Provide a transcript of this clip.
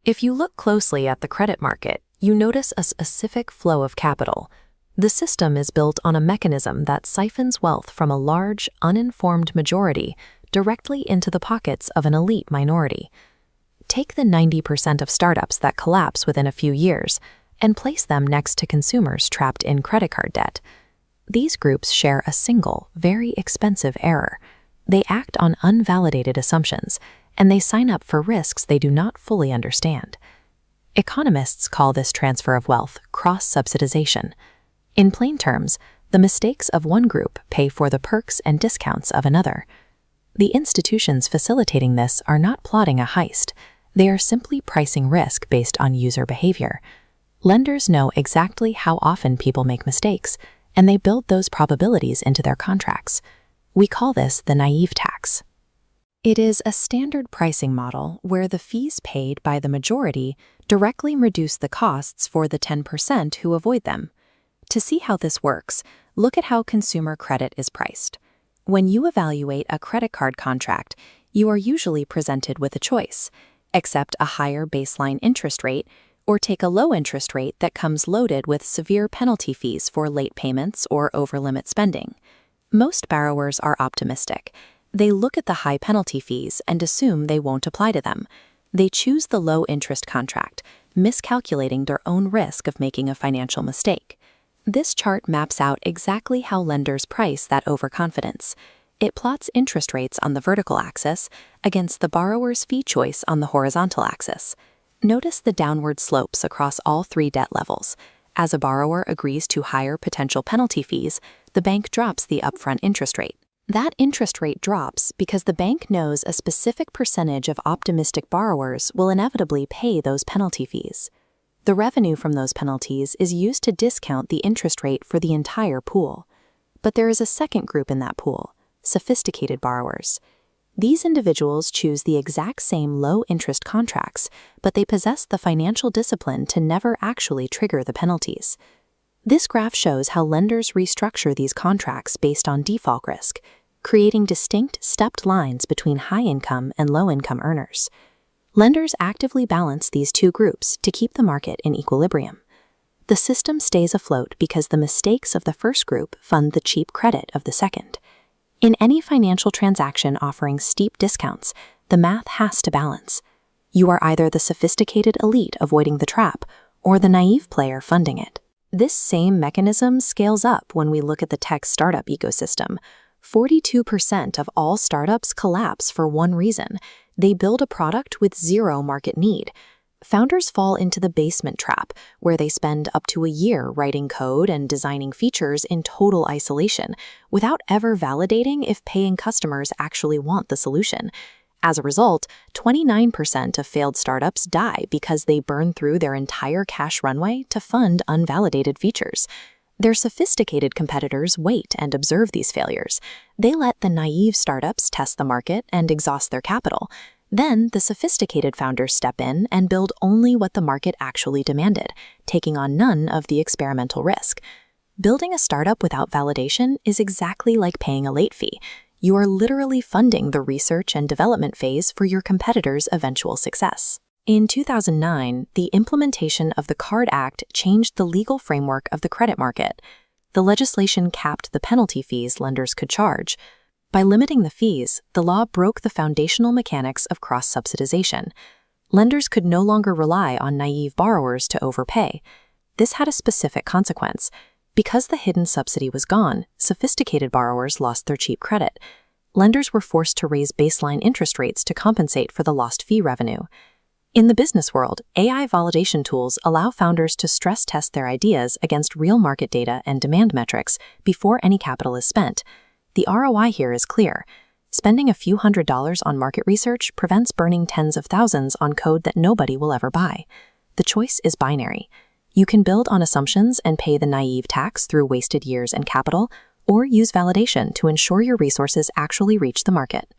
If you look closely at the credit market, you notice a specific flow of capital. The system is built on a mechanism that siphons wealth from a large, uninformed majority directly into the pockets of an elite minority. Take the 90% of startups that collapse within a few years and place them next to consumers trapped in credit card debt. These groups share a single, very expensive error. They act on unvalidated assumptions, and they sign up for risks they do not fully understand. Economists call this transfer of wealth cross-subsidization. In plain terms, the mistakes of one group pay for the perks and discounts of another. The institutions facilitating this are not plotting a heist. They are simply pricing risk based on user behavior. Lenders know exactly how often people make mistakes, and they build those probabilities into their contracts. We call this the naive tax. It is a standard pricing model where the fees paid by the majority directly reduce the costs for the 10% who avoid them. To see how this works, look at how consumer credit is priced. When you evaluate a credit card contract, you are usually presented with a choice: accept a higher baseline interest rate or take a low interest rate that comes loaded with severe penalty fees for late payments or over-limit spending. Most borrowers are optimistic. They look at the high penalty fees and assume they won't apply to them. They choose the low-interest contract, miscalculating their own risk of making a financial mistake. This chart maps out exactly how lenders price that overconfidence. It plots interest rates on the vertical axis against the borrower's fee choice on the horizontal axis. Notice the downward slopes across all three debt levels. As a borrower agrees to higher potential penalty fees, the bank drops the upfront interest rate. That interest rate drops because the bank knows a specific percentage of optimistic borrowers will inevitably pay those penalty fees. The revenue from those penalties is used to discount the interest rate for the entire pool. But there is a second group in that pool: sophisticated borrowers. These individuals choose the exact same low-interest contracts, but they possess the financial discipline to never actually trigger the penalties. This graph shows how lenders restructure these contracts based on default risk, creating distinct stepped lines between high-income and low-income earners. Lenders actively balance these two groups to keep the market in equilibrium. The system stays afloat because the mistakes of the first group fund the cheap credit of the second. In any financial transaction offering steep discounts, the math has to balance. You are either the sophisticated elite avoiding the trap or the naive player funding it. This same mechanism scales up when we look at the tech startup ecosystem. 42% of all startups collapse for one reason: they build a product with zero market need. Founders fall into the basement trap, where they spend up to a year writing code and designing features in total isolation, without ever validating if paying customers actually want the solution. As a result, 29% of failed startups die because they burn through their entire cash runway to fund unvalidated features. Their sophisticated competitors wait and observe these failures. They let the naive startups test the market and exhaust their capital. Then, the sophisticated founders step in and build only what the market actually demanded, taking on none of the experimental risk. Building a startup without validation is exactly like paying a late fee. You are literally funding the research and development phase for your competitor's eventual success. In 2009, the implementation of the Card Act changed the legal framework of the credit market. The legislation capped the penalty fees lenders could charge. By limiting the fees, the law broke the foundational mechanics of cross-subsidization. Lenders could no longer rely on naive borrowers to overpay. This had a specific consequence. Because the hidden subsidy was gone, sophisticated borrowers lost their cheap credit. Lenders were forced to raise baseline interest rates to compensate for the lost fee revenue. In the business world, AI validation tools allow founders to stress test their ideas against real market data and demand metrics before any capital is spent. The ROI here is clear. Spending a few $100s on market research prevents burning tens of thousands on code that nobody will ever buy. The choice is binary. You can build on assumptions and pay the naive tax through wasted years and capital, or use validation to ensure your resources actually reach the market.